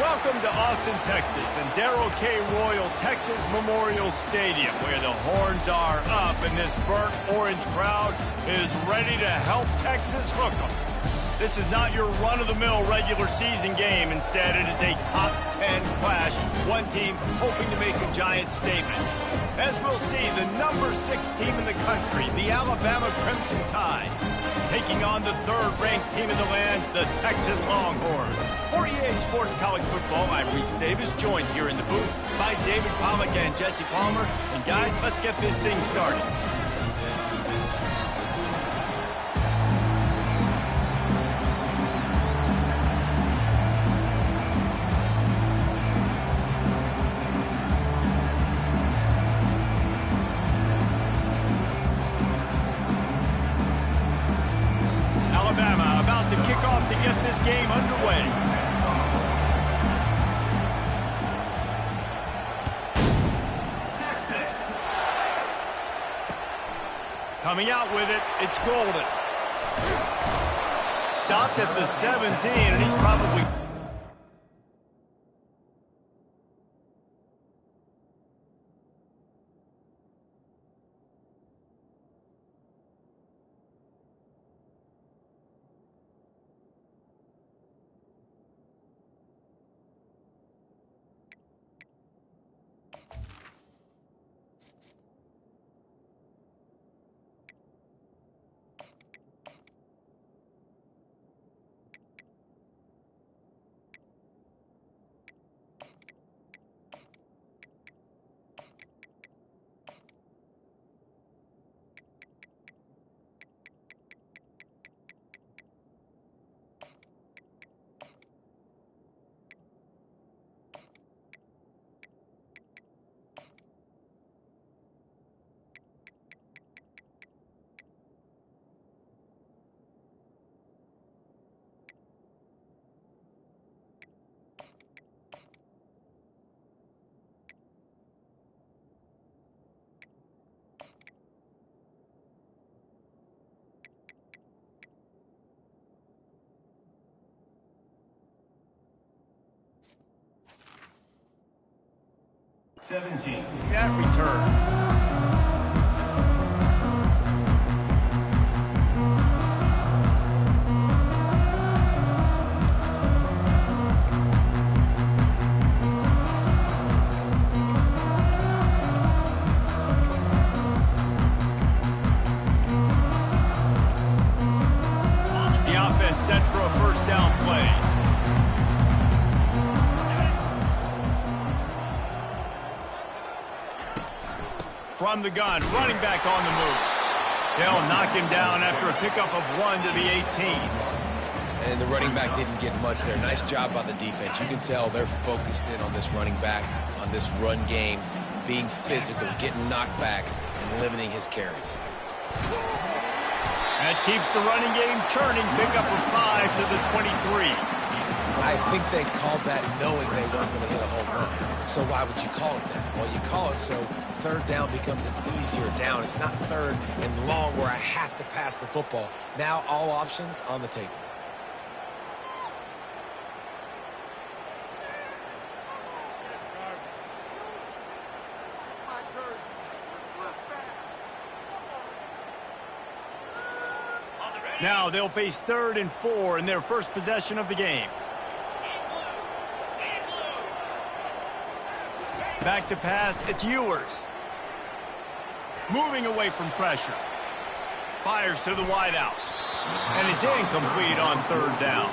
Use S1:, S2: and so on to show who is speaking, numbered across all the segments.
S1: Welcome to Austin, Texas, and Darrell K. Royal Texas Memorial Stadium, where the horns are up and this burnt orange crowd is ready to help Texas hook 'em. This is not your run-of-the-mill regular season game. Instead, it is a top 10 clash, one team hoping to make a giant statement. As we'll see, the number 6 team in the country, the Alabama Crimson Tide, taking on the third-ranked team in the land, the Texas Longhorns. For EA Sports College Football, I'm Reese Davis, joined here in the booth by David Pollack and Jesse Palmer. And guys, let's get this thing started. Alabama about to kick off to get this game underway. Texas. Coming out with it, it's Golden. Stopped at the 17, and he's probably... That return. The offense set for a first down play. From the gun, running back on the move. They'll knock him down after a pickup of 1 to the 18.
S2: And the running back didn't get much there. Nice job by the defense. You can tell they're focused in on this running back, on this run game, being physical, getting knockbacks, and limiting his carries.
S1: That keeps the running game churning. Pickup of 5 to the 23.
S2: I think they called that knowing they weren't going to hit a home run. So why would you call it that? Well, you call it so third down becomes an easier down. It's not third and long where I have to pass the football. Now all options on the table.
S1: Now they'll face 3rd and 4 in their first possession of the game. Back to pass, it's Ewers. Moving away from pressure. Fires to the wideout. And it's incomplete on 3rd down.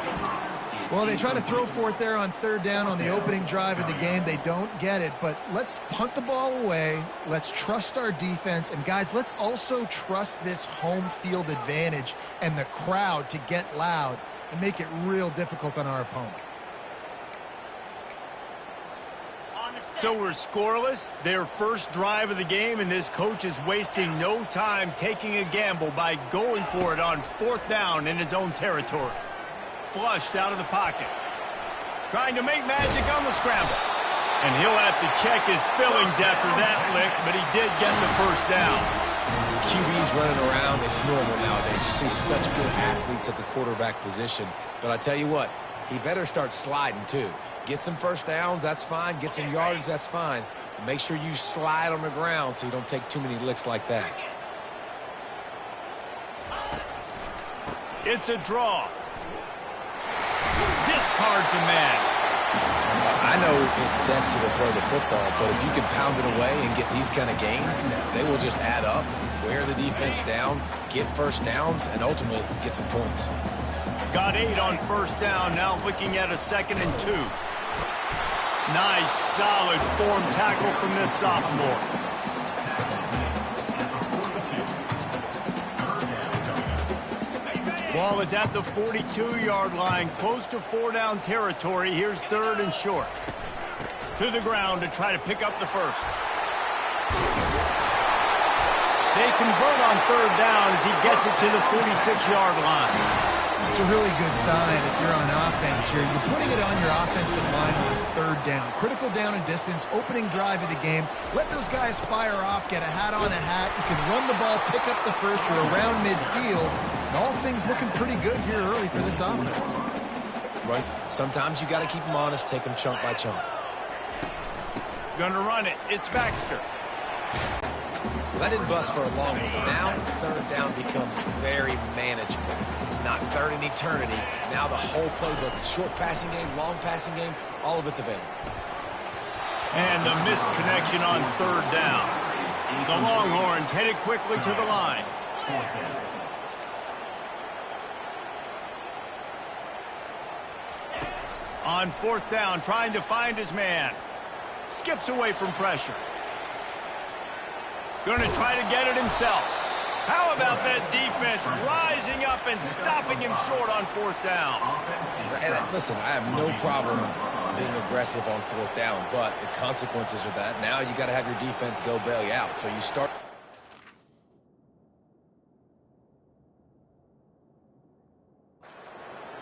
S3: Well, they try to throw for it there on 3rd down on the opening drive of the game. They don't get it, but let's punt the ball away. Let's trust our defense. And, guys, let's also trust this home field advantage and the crowd to get loud and make it real difficult on our opponent.
S1: So we're scoreless, their first drive of the game, and this coach is wasting no time taking a gamble by going for it on 4th down in his own territory. Flushed out of the pocket. Trying to make magic on the scramble. And he'll have to check his fillings after that lick, but he did get the first down.
S2: QBs running around, it's normal nowadays. You see such good athletes at the quarterback position. But I tell you what, he better start sliding too. Get some first downs, that's fine. Get some yardage, that's fine. Make sure you slide on the ground so you don't take too many licks like that.
S1: It's a draw. Discards a man.
S2: I know it's sexy to throw the football, but if you can pound it away and get these kind of gains, they will just add up, wear the defense down, get first downs, and ultimately get some points.
S1: Got 8 on first down, now looking at a 2nd and 2. Nice, solid form tackle from this sophomore. Ball is at the 42-yard line, close to 4-down territory. Here's 3rd and short. To the ground to try to pick up the first. They convert on 3rd down as he gets it to the 46-yard line.
S3: It's a really good sign if you're on offense here. You're putting it on your offensive line on 3rd down. Critical down and distance, opening drive of the game. Let those guys fire off, get a hat on a hat. You can run the ball, pick up the first. You're around midfield. And all things looking pretty good here early for this offense.
S2: Right. Sometimes you got to keep them honest, take them chunk by chunk.
S1: Gonna run it. It's Baxter.
S2: Well, that didn't bust for a long one. Now 3rd down becomes very manageable. It's not 3rd in eternity. Now the whole playbook, short passing game, long passing game, all of it's available.
S1: And the missed connection on 3rd down. The Longhorns headed quickly to the line. On 4th down, trying to find his man. Skips away from pressure. Going to try to get it himself. How about that defense rising up and stopping him short on 4th down?
S2: And listen, I have no problem being aggressive on 4th down, but the consequences of that, now you got to have your defense go bail you out. So you start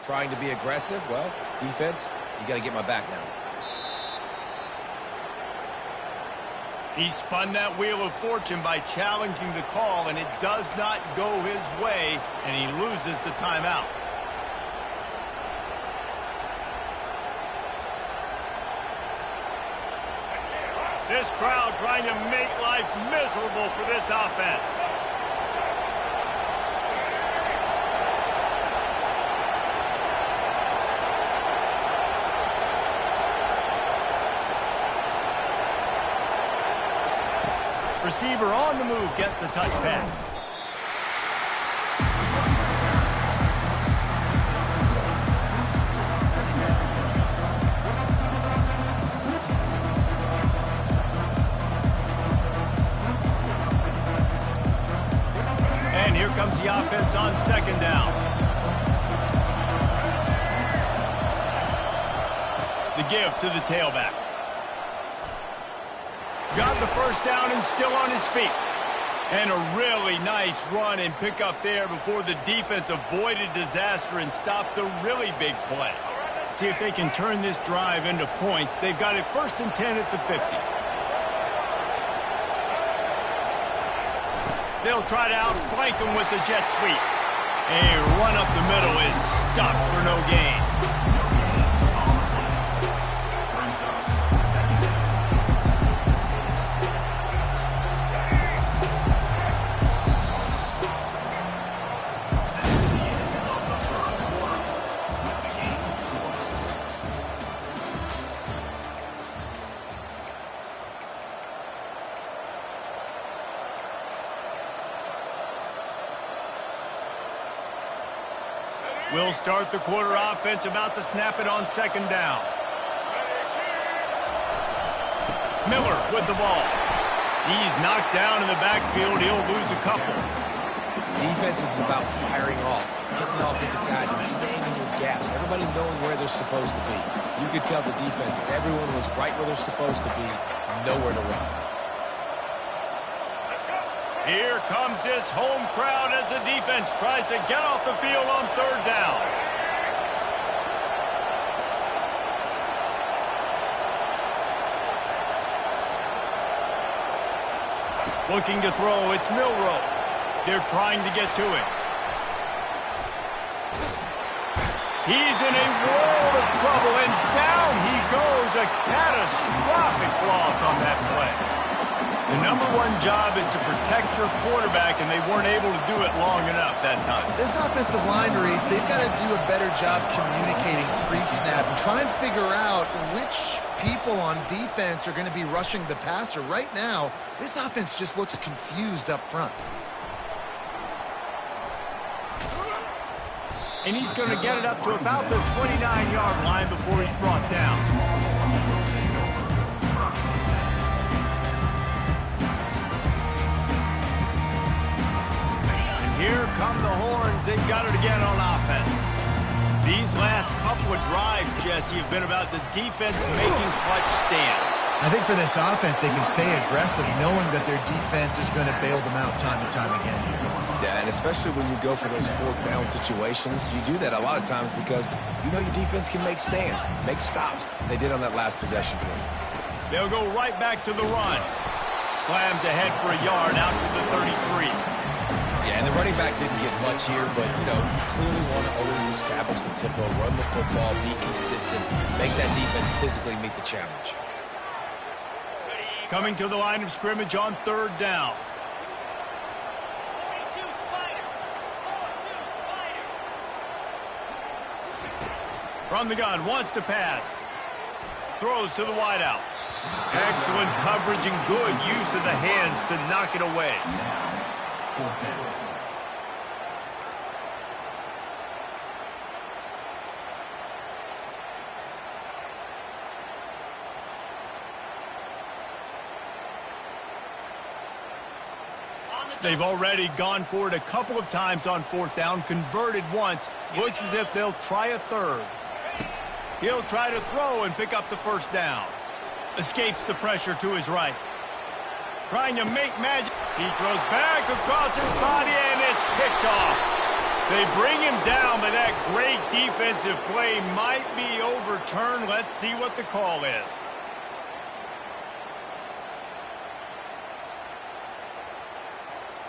S2: trying to be aggressive. Well, defense, you got to get my back now.
S1: He spun that wheel of fortune by challenging the call, and it does not go his way, and he loses the timeout. This crowd trying to make life miserable for this offense. Receiver on the move gets the touch pass. And here comes the offense on 2nd down. The give to the tailback. Got the first down and still on his feet. And a really nice run and pick up there before the defense avoided disaster and stopped the really big play. See if they can turn this drive into points. They've got it 1st and 10 at the 50. They'll try to outflank him with the jet sweep. A run up the middle is stuck for no gain. We'll start the quarter offense, about to snap it on 2nd down. Miller with the ball. He's knocked down in the backfield. He'll lose a couple.
S2: Defense is about firing off, hitting the offensive guys and staying in your gaps. Everybody knowing where they're supposed to be. You could tell the defense, everyone was right where they're supposed to be, nowhere to run.
S1: Here comes this home crowd as the defense tries to get off the field on 3rd down. Looking to throw, it's Milroe. They're trying to get to it. He's in a world of trouble, and down he was a catastrophic loss on that play. The number one job is to protect your quarterback, and they weren't able to do it long enough that time.
S3: This offensive line, Reese, they've got to do a better job communicating pre-snap and try and figure out which people on defense are going to be rushing the passer. Right now, this offense just looks confused up front.
S1: And he's going to get it up to about the 29-yard line before he's brought down. Here come the horns. They've got it again on offense. These last couple of drives, Jesse, have been about the defense making clutch stands.
S3: I think for this offense, they can stay aggressive knowing that their defense is going to bail them out time and time again here.
S2: Yeah, and especially when you go for those fourth down situations, you do that a lot of times because you know your defense can make stands, make stops. They did on that last possession for you.
S1: They'll go right back to the run. Slams ahead for a yard out to the 33.
S2: Yeah, and the running back didn't get much here, but, you know, you clearly want to always establish the tempo, run the football, be consistent, make that defense physically meet the challenge.
S1: Coming to the line of scrimmage on third down. From the gun, wants to pass. Throws to the wideout. Excellent coverage and good use of the hands to knock it away. They've already gone for it a couple of times on fourth down, converted once. Looks as if they'll try a third. He'll try to throw and pick up the first down. Escapes the pressure to his right. Trying to make magic. He throws back across his body, and it's picked off. They bring him down, but that great defensive play might be overturned. Let's see what the call is.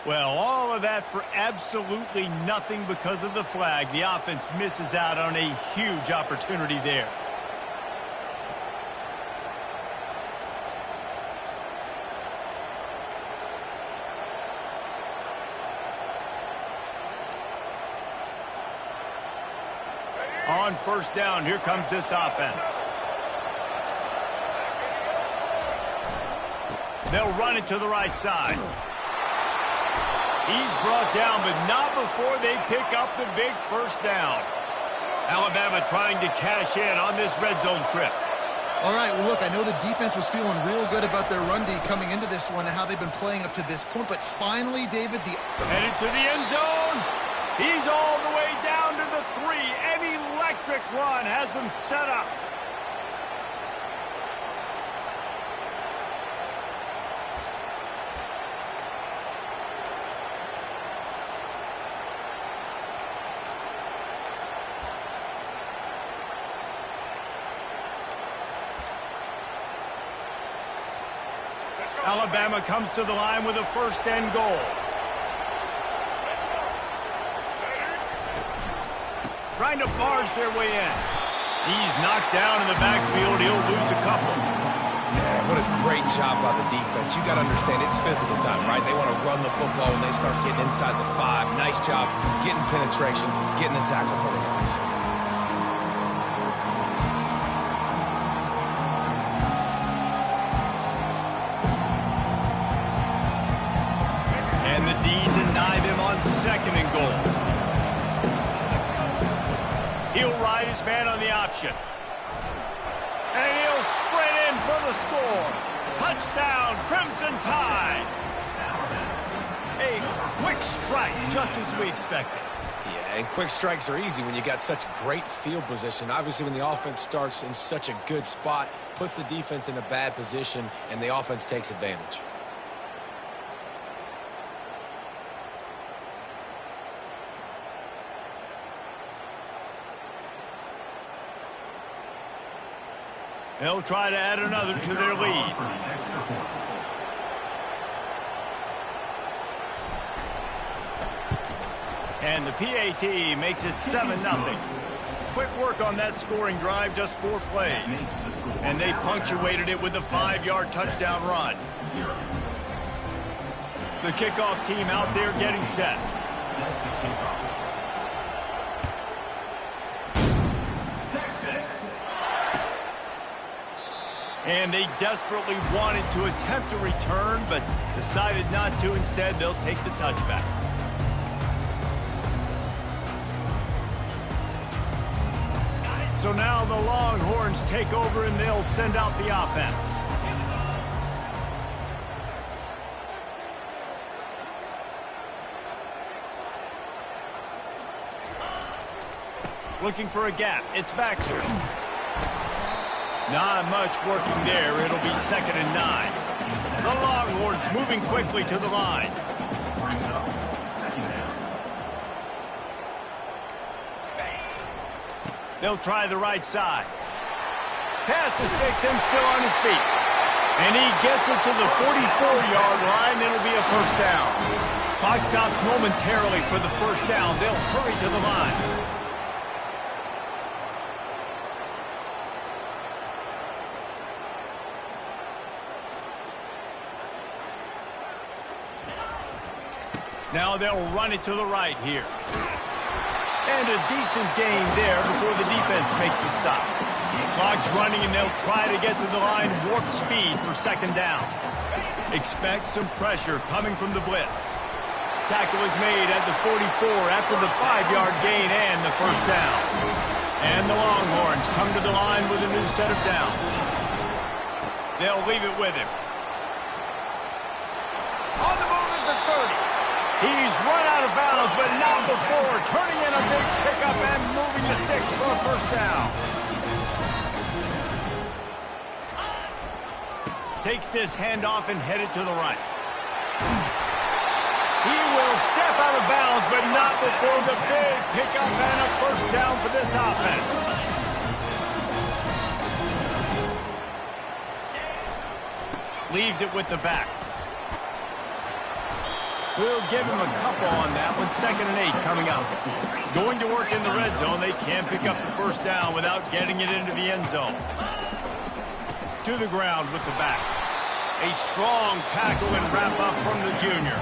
S1: Well, all of that for absolutely nothing because of the flag. The offense misses out on a huge opportunity there. On first down, here comes this offense. They'll run it to the right side. He's brought down, but not before they pick up the big first down. Alabama trying to cash in on this red zone trip.
S3: All right, well, look, I know the defense was feeling real good about their run D coming into this one and how they've been playing up to this point, but finally, David,
S1: headed to the end zone. He's all the way down to the 3. An electric run has him set up. Alabama comes to the line with a first and goal. Trying to barge their way in. He's knocked down in the backfield. He'll lose a couple.
S2: Yeah, what a great job by the defense. You got to understand, it's physical time, right? They want to run the football when they start getting inside the 5. Nice job getting penetration, getting the tackle for the loss.
S1: And the D deny them on second and goal. He'll ride his man on the option. And he'll sprint in for the score. Touchdown, Crimson Tide. A quick strike, just as we expected.
S2: Yeah, and quick strikes are easy when you got such great field position. Obviously, when the offense starts in such a good spot, puts the defense in a bad position, and the offense takes advantage.
S1: They'll try to add another to their lead. And the PAT makes it 7-0. quick work on that scoring drive, just 4 plays. And they punctuated it with a 5-yard touchdown run. The kickoff team out there getting set. And they desperately wanted to attempt a return, but decided not to. Instead, they'll take the touchback. So now the Longhorns take over, and they'll send out the offense. Looking for a gap. It's Baxter. Not much working there. It'll be 2nd and 9. The Longhorns moving quickly to the line. They'll try the right side. Pass to Sticks, still on his feet. And he gets it to the 44-yard line. It'll be a first down. Clock stops momentarily for the first down. They'll hurry to the line. Now they'll run it to the right here. And a decent gain there before the defense makes the stop. Clock's running, and they'll try to get to the line warp speed for 2nd down. Expect some pressure coming from the blitz. Tackle is made at the 44 after the 5-yard gain and the first down. And the Longhorns come to the line with a new set of downs. They'll leave it with him. On the move at the 30. He's run out of bounds, but not before. Turning in a big pickup and moving the Sticks for a first down. Takes this handoff and headed to the right. He will step out of bounds, but not before the big pickup and a first down for this offense. Leaves it with the back. We'll give him a couple on that one. 2nd and 8 coming up. Going to work in the red zone. They can't pick up the first down without getting it into the end zone. To the ground with the back. A strong tackle and wrap up from the junior.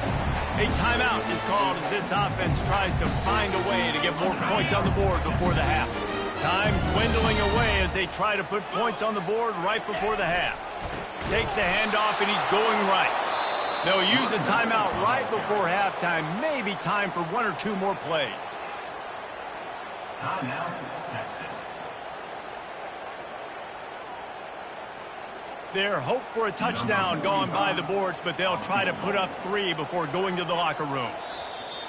S1: A timeout is called as this offense tries to find a way to get more points on the board before the half. Time dwindling away as they try to put points on the board right before the half. Takes the handoff, and he's going right. They'll use a timeout right before halftime. Maybe time for 1 or 2 more plays.
S4: Timeout, Texas.
S1: Their hope for a touchdown gone by the boards, but they'll try to put up 3 before going to the locker room.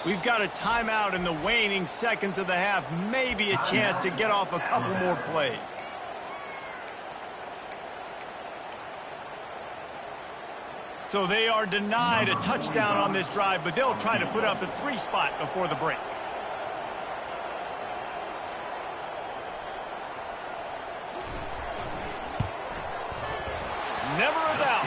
S1: We've got a timeout in the waning seconds of the half. Maybe a chance to get off a couple more plays. So they are denied a touchdown on this drive, but they'll try to put up a 3 spot before the break. Never a doubt.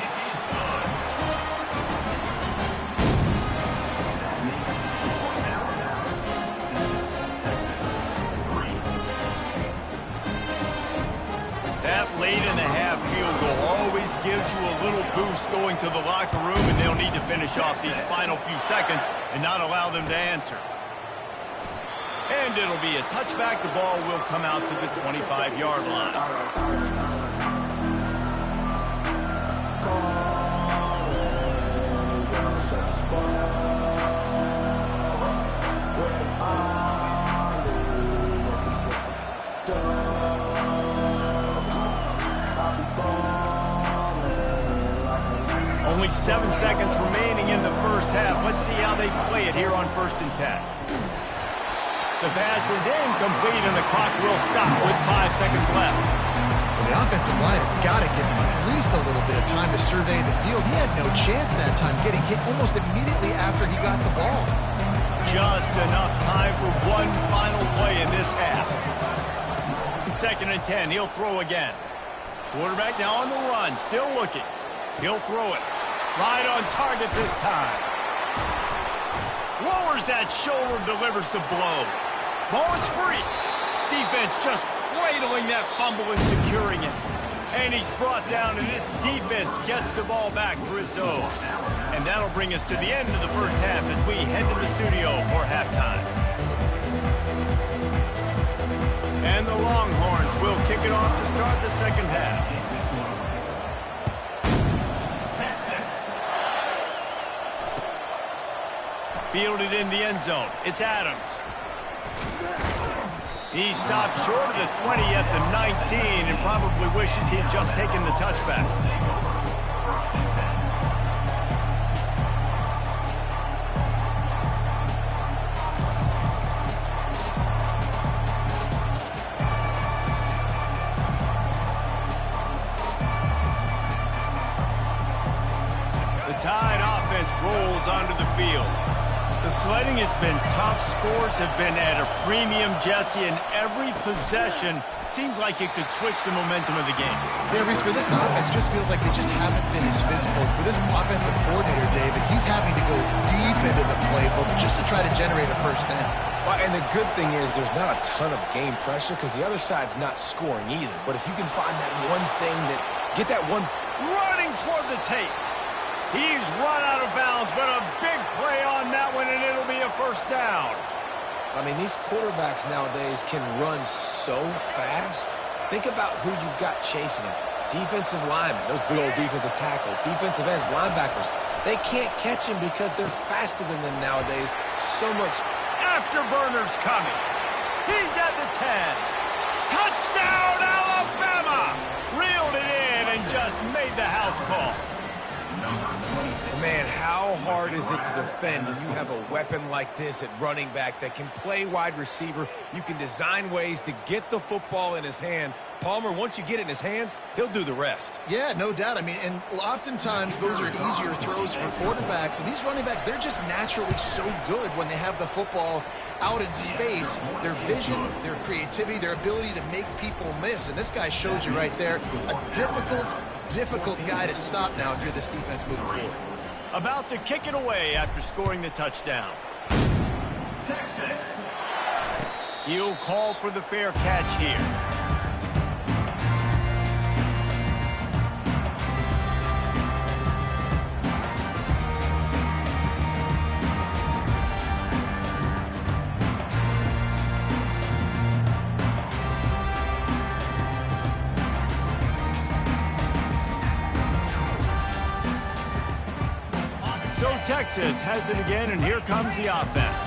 S1: That late in the half field goal always gives you a little boost going to the locker room, and they'll need to finish off these final few seconds and not allow them to answer. And it'll be a touchback. The ball will come out to the 25-yard line. Only 7 seconds remaining in the first half. Let's see how they play it here on 1st and 10. The pass is incomplete, and the clock will stop with 5 seconds left.
S3: Well, the offensive line has got to give him at least a little bit of time to survey the field. He had no chance that time, getting hit almost immediately after he got the ball.
S1: Just enough time for one final play in this half. 2nd and 10, he'll throw again. Quarterback now on the run, still looking. He'll throw it. Right on target this time. Lowers that shoulder, delivers the blow. Ball is free. Defense just cradling that fumble and securing it. And he's brought down, and this defense gets the ball back for its own. And that'll bring us to the end of the first half as we head to the studio for halftime. And the Longhorns will kick it off to start the second half. Fielded in the end zone. It's Adams. He stopped short of the 20 at the 19 and probably wishes he had just taken the touchback. The Tide offense rolls onto the field. The sledding has been tough. Scores have been at a premium, Jesse, and every possession seems like it could switch the momentum of the game.
S3: Yeah, Reese, for this offense, just feels like they just haven't been as physical. For this offensive coordinator, David, he's having to go deep into the playbook just to try to generate a first down.
S2: Well, and the good thing is there's not a ton of game pressure because the other side's not scoring either. But if you can find that one thing get that one
S1: running toward the tape. He's run out of bounds, but a big play on that one, and it'll be a first down.
S2: I mean, these quarterbacks nowadays can run so fast. Think about who you've got chasing them. Defensive linemen, those big old defensive tackles, defensive ends, linebackers. They can't catch him because they're faster than them nowadays. So much.
S1: Afterburner's coming. He's at the 10. Touchdown, Alabama! Reeled it in and just made the house call.
S2: Man, how hard is it to defend when you have a weapon like this at running back that can play wide receiver? You can design ways to get the football in his hand. Palmer, once you get it in his hands, he'll do the rest.
S3: Yeah, no doubt. I mean, and oftentimes those are easier throws for quarterbacks. And these running backs, they're just naturally so good when they have the football out in space. Their vision, their creativity, their ability to make people miss. And this guy shows you right there, a difficult guy to stop now if you're this defense moving forward.
S1: About to kick it away after scoring the touchdown. Texas. He'll call for the fair catch here. So Texas has it again, and here comes the offense.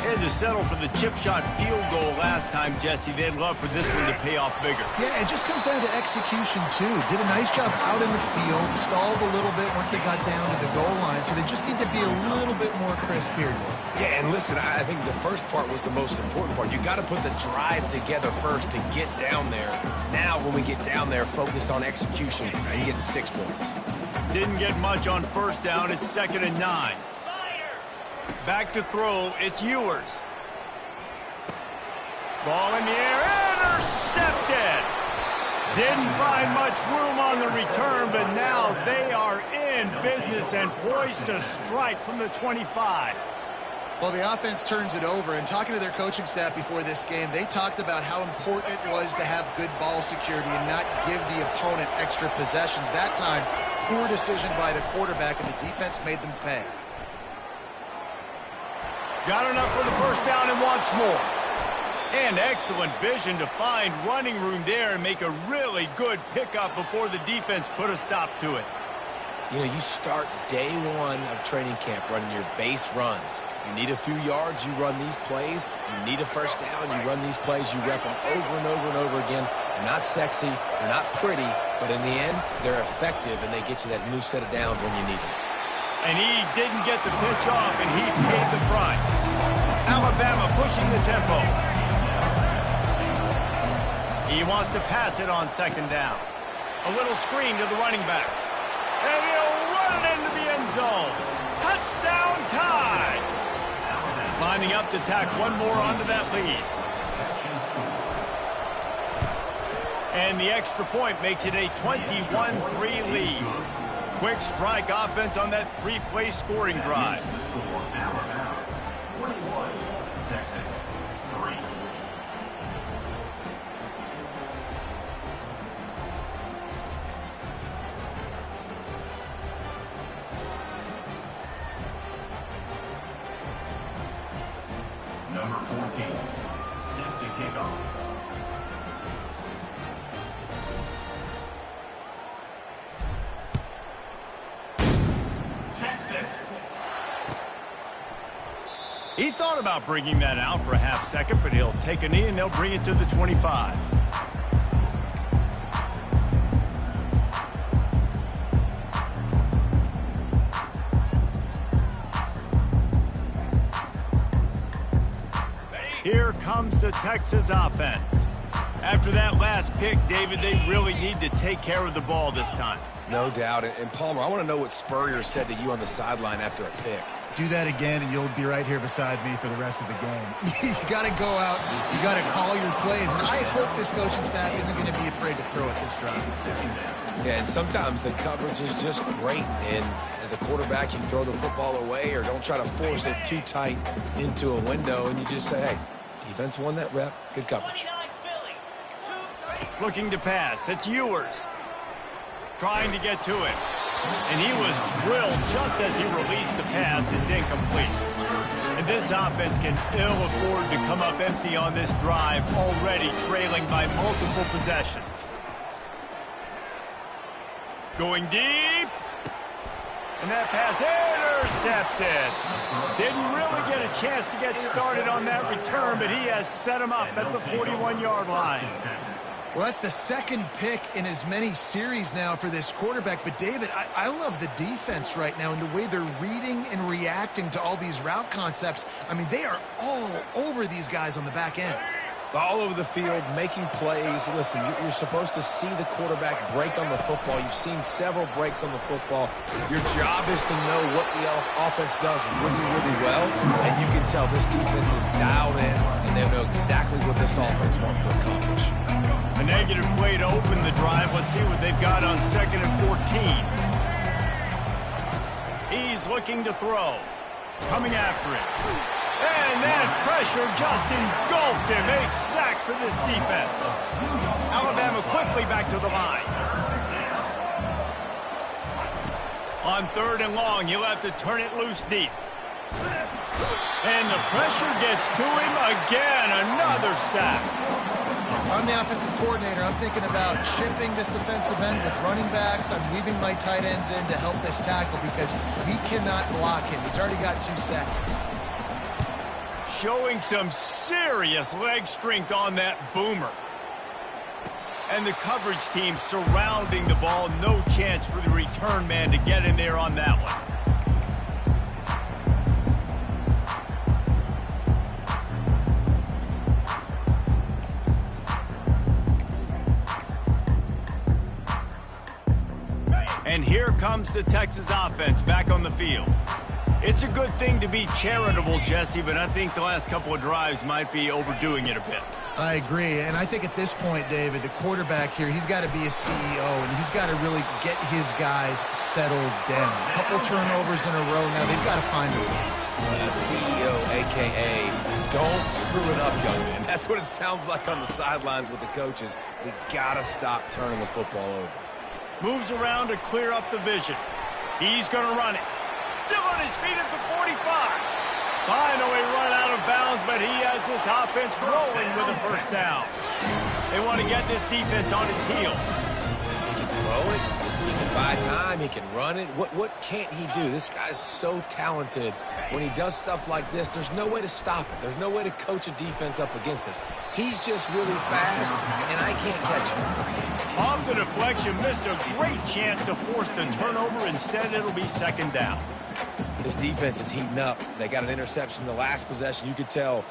S1: They had to settle for the chip shot field goal last time, Jesse. They'd love for this one to pay off bigger.
S3: Yeah, it just comes down to execution, too. Did a nice job out in the field, stalled a little bit once they got down to the goal line, so they just need to be a little bit more crisp here.
S2: Yeah, and listen, I think the first part was the most important part. You got to put the drive together first to get down there. Now, when we get down there, focus on execution and getting 6 points.
S1: Didn't get much on first down. It's 2nd and 9. Back to throw. It's Ewers. Ball in the air. Intercepted. Didn't find much room on the return, but now they are in business and poised to strike from the 25.
S3: Well, the offense turns it over, and talking to their coaching staff before this game, they talked about how important it was to have good ball security and not give the opponent extra possessions. That time, poor decision by the quarterback, and the defense made them pay.
S1: Got enough for the first down and wants more. And excellent vision to find running room there and make a really good pickup before the defense put a stop to it.
S2: You know, you start day one of training camp running your base runs. You need a few yards, you run these plays. You need a first down, you run these plays. You rep them over and over and over again. They're not sexy, they're not pretty, but in the end, they're effective, and they get you that new set of downs when you need them.
S1: And he didn't get the pitch off, and he paid the price. Alabama pushing the tempo. He wants to pass it on 2nd down. A little screen to the running back. And he'll run it into the end zone. Touchdown Tide. Lining up to tack one more onto that lead. And the extra point makes it a 21-3 lead. Quick strike offense on that 3-play scoring drive. He thought about bringing that out for a half second, but he'll take a knee and they'll bring it to the 25. Here comes the Texas offense. After that last pick, David, they really need to take care of the ball this time.
S2: No doubt. And Palmer, I want to know what Spurrier said to you on the sideline after a pick.
S3: Do that again, and you'll be right here beside me for the rest of the game. You got to go out. You got to call your plays. And I hope this coaching staff isn't going to be afraid to throw at this drive.
S2: Yeah, and sometimes the coverage is just great. And as a quarterback, you throw the football away or don't try to force it too tight into a window. And you just say, hey, defense won that rep. Good coverage.
S1: Looking to pass. It's Ewers. Trying to get to it. And he was drilled just as he released the pass. It's incomplete. And this offense can ill afford to come up empty on this drive, already trailing by multiple possessions. Going deep. And that pass intercepted. Didn't really get a chance to get started on that return, but he has set him up at the 41-yard line.
S3: Well, that's the second pick in as many series now for this quarterback. But, David, I love the defense right now and the way they're reading and reacting to all these route concepts. I mean, they are all over these guys on the back end.
S2: All over the field, making plays. Listen, you're supposed to see the quarterback break on the football. You've seen several breaks on the football. Your job is to know what the offense does really, really well. And you can tell this defense is dialed in, and they know exactly what this offense wants to accomplish.
S1: A negative play to open the drive. Let's see what they've got on 2nd and 14. He's looking to throw. Coming after it. And that pressure just engulfed him. A sack for this defense. Alabama quickly back to the line. On 3rd and long, he'll have to turn it loose deep. And the pressure gets to him again. Another sack.
S3: I'm the offensive coordinator. I'm thinking about shipping this defensive end with running backs. I'm leaving my tight ends in to help this tackle because we cannot block him. He's already got 2 sacks.
S1: Showing some serious leg strength on that boomer. And the coverage team surrounding the ball. No chance for the return man to get in there on that one. And here comes the Texas offense back on the field. It's a good thing to be charitable, Jesse, but I think the last couple of drives might be overdoing it a bit.
S3: I agree, and I think at this point, David, the quarterback here, he's got to be a CEO, and he's got to really get his guys settled down. A couple turnovers in a row now. They've got to find a way.
S2: CEO, a.k.a. don't screw it up, young man. That's what it sounds like on the sidelines with the coaches. We got to stop turning the football over.
S1: Moves around to clear up the vision. He's going to run it. Still on his feet at the 45. Finally run out of bounds, but he has this offense rolling with a first down. They want to get this defense on its heels.
S2: He can throw it. He can buy time. He can run it. What can't he do? This guy's so talented. When he does stuff like this, there's no way to stop it. There's no way to coach a defense up against this. He's just really fast, and I can't catch him.
S1: Off the deflection, missed a great chance to force the turnover. Instead, it'll be 2nd down.
S2: This defense is heating up. They got an interception the last possession. You could tell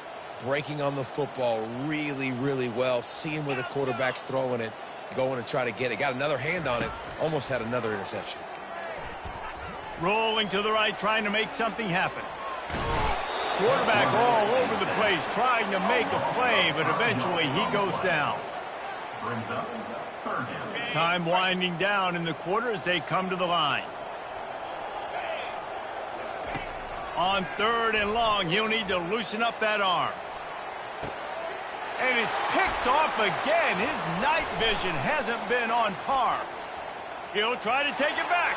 S2: breaking on the football really, really well. Seeing where the quarterback's throwing it, going to try to get it. Got another hand on it. Almost had another interception.
S1: Rolling to the right, trying to make something happen. Quarterback all over the place, trying to make a play, but eventually he goes down. Time winding down in the quarter as they come to the line. On 3rd and long, he'll need to loosen up that arm. And it's picked off again. His night vision hasn't been on par. He'll try to take it back.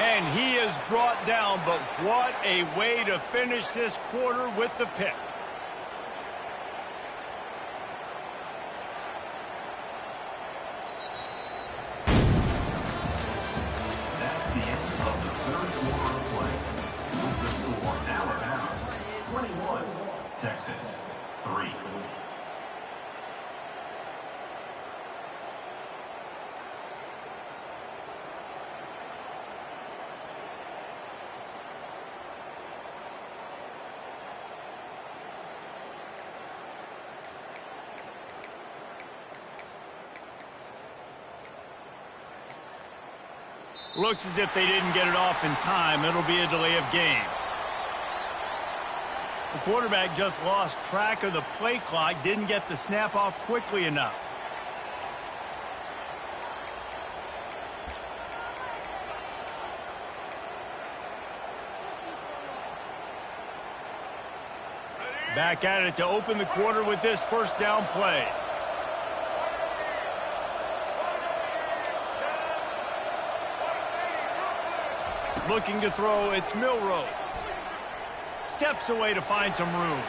S1: And he is brought down, but what a way to finish this quarter with the pick. Looks as if they didn't get it off in time. It'll be a delay of game. The quarterback just lost track of the play clock, didn't get the snap off quickly enough. Back at it to open the quarter with this first down play. Looking to throw, it's Milroe. Steps away to find some room.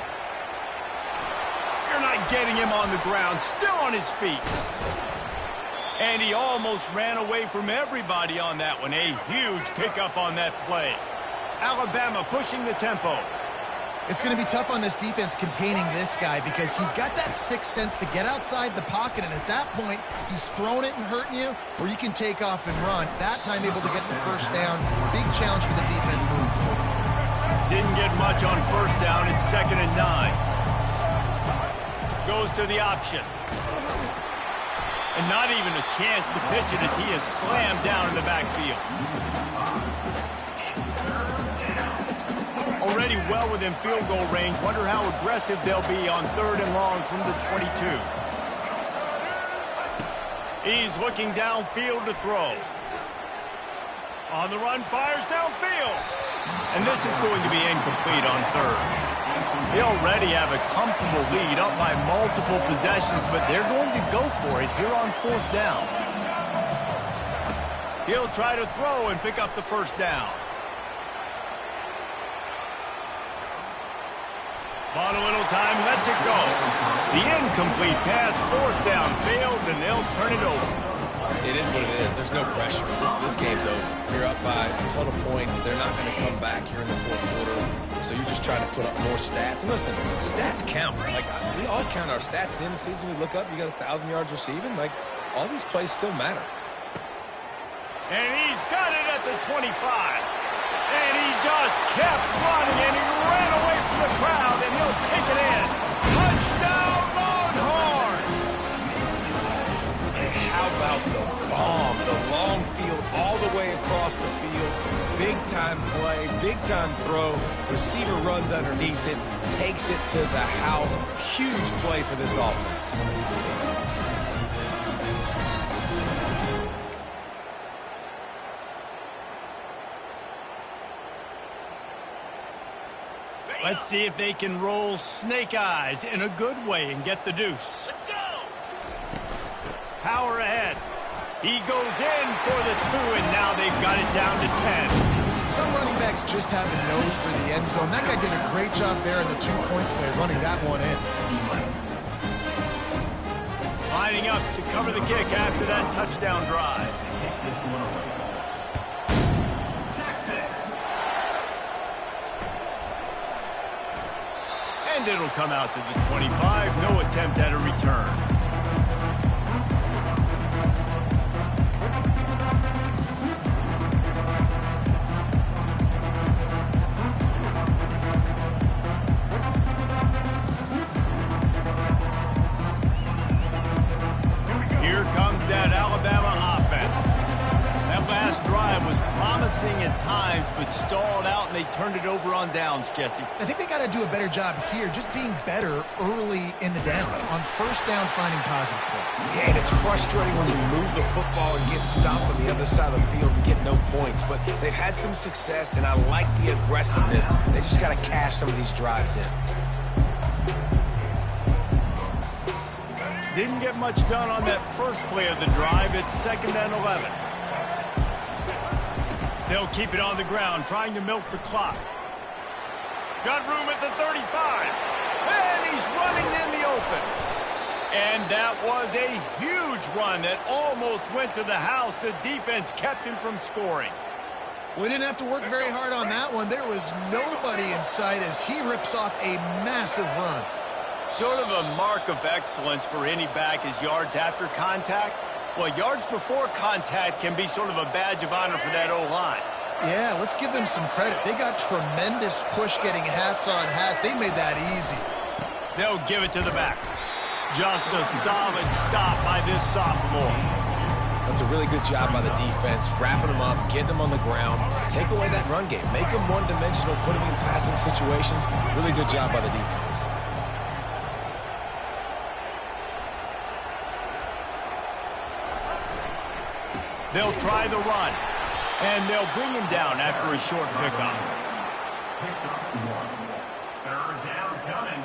S1: You're not getting him on the ground, still on his feet. And he almost ran away from everybody on that one. A huge pickup on that play. Alabama pushing the tempo.
S3: It's going to be tough on this defense containing this guy because he's got that sixth sense to get outside the pocket, and at that point, he's throwing it and hurting you, or you can take off and run. That time able to get the first down. Big challenge for the defense moving forward.
S1: Didn't get much on first down. It's 2nd and 9. Goes to the option. And not even a chance to pitch it as he is slammed down in the backfield. Already well within field goal range. Wonder how aggressive they'll be on 3rd and long from the 22. He's looking downfield to throw. On the run, fires downfield. And this is going to be incomplete on 3rd. They already have a comfortable lead up by multiple possessions, but they're going to go for it here on 4th down. He'll try to throw and pick up the first down. On a little time, lets it go. The incomplete pass, 4th down, fails, and they'll turn it over.
S2: It is what it is. There's no pressure. This game's over. You're up by a ton of points. They're not going to come back here in the 4th quarter. So you're just trying to put up more stats. And listen, stats count. Like, we all count our stats at the end of the season. We look up, you got 1,000 yards receiving. Like, all these plays still matter.
S1: And he's got it at the 25. And he just kept running, and he ran away from the crowd, and he'll take it in. Touchdown, Longhorn!
S2: And how about the bomb? The long field all the way across the field. Big-time play, big-time throw. Receiver runs underneath it, takes it to the house. Huge play for this offense.
S1: Let's see if they can roll snake eyes in a good way and get the deuce. Let's go! Power ahead. He goes in for the 2, and now they've got it down to 10.
S3: Some running backs just have a nose for the end zone. That guy did a great job there in the 2-point play, running that one in.
S1: Lining up to cover the kick after that touchdown drive. And it'll come out to the 25. No attempt at a return. Here comes that Alabama offense. That last drive was promising at times, but stalled out, and they turned it over on downs, Jesse.
S3: I think they got to do a better job here, just being better early in the downs. On first down, finding positive plays.
S2: Yeah, and it's frustrating when you move the football and get stopped on the other side of the field and get no points. But they've had some success, and I like the aggressiveness. They just got to cash some of these drives in.
S1: Didn't get much done on that first play of the drive. It's 2nd and 11. They'll keep it on the ground, trying to milk the clock. Got room at the 35. And he's running in the open. And that was a huge run that almost went to the house. The defense kept him from scoring.
S3: We didn't have to work very hard on that one. There was nobody in sight as he rips off a massive run.
S1: Sort of a mark of excellence for any back is yards after contact. Well, yards before contact can be sort of a badge of honor for that O-line.
S3: Yeah, let's give them some credit. They got tremendous push getting hats on hats. They made that easy.
S1: They'll give it to the back. Just a solid stop by this sophomore.
S2: That's a really good job by the defense, wrapping them up, getting them on the ground, take away that run game, make them one-dimensional, put them in passing situations. Really good job by the defense.
S1: They'll try the run, and they'll bring him down after a short pickup.
S4: Third down coming.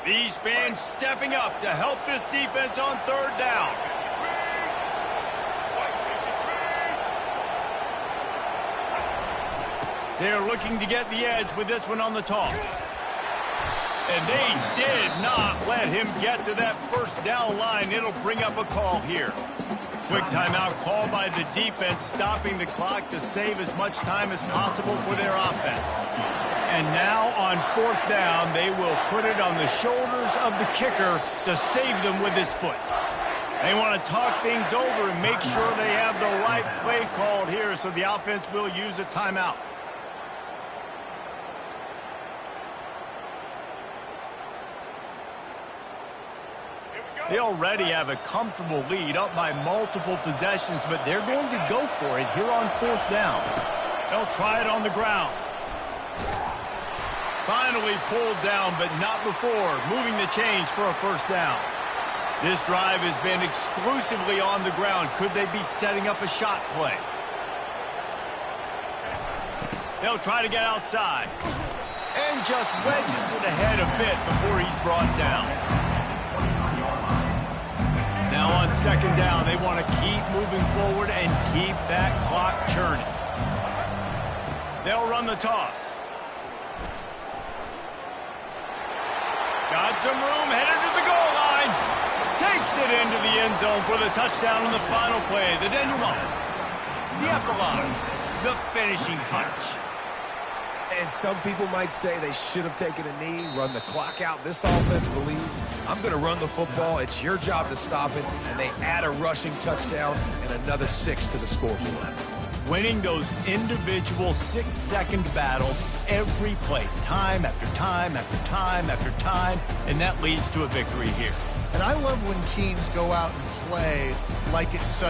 S1: These fans stepping up to help this defense on third down. They're looking to get the edge with this one on the toss. And they did not let him get to that first down line. It'll bring up a call here. Quick timeout call by the defense, stopping the clock to save as much time as possible for their offense. And now on fourth down, they will put it on the shoulders of the kicker to save them with his foot. They want to talk things over and make sure they have the right play called here, so the offense will use a timeout. They already have a comfortable lead, up by multiple possessions, but they're going to go for it here on fourth down. They'll try it on the ground. Finally pulled down, but not before moving the chains for a first down. This drive has been exclusively on the ground. Could they be setting up a shot play? They'll try to get outside. And just wedges it ahead a bit before he's brought down. Now on second down, they want to keep moving forward and keep that clock churning. They'll run the toss. Got some room, headed to the goal line. Takes it into the end zone for the touchdown on the final play. The denouement, the epilogue, the finishing touch.
S2: And some people might say they should have taken a knee, run the clock out. This offense believes, I'm going to run the football. It's your job to stop it. And they add a rushing touchdown and another 6 to the scoreboard.
S1: Winning those individual 6-second battles every play, time after time after time after time, and that leads to a victory here.
S3: And I love when teams go out and play like it's sudden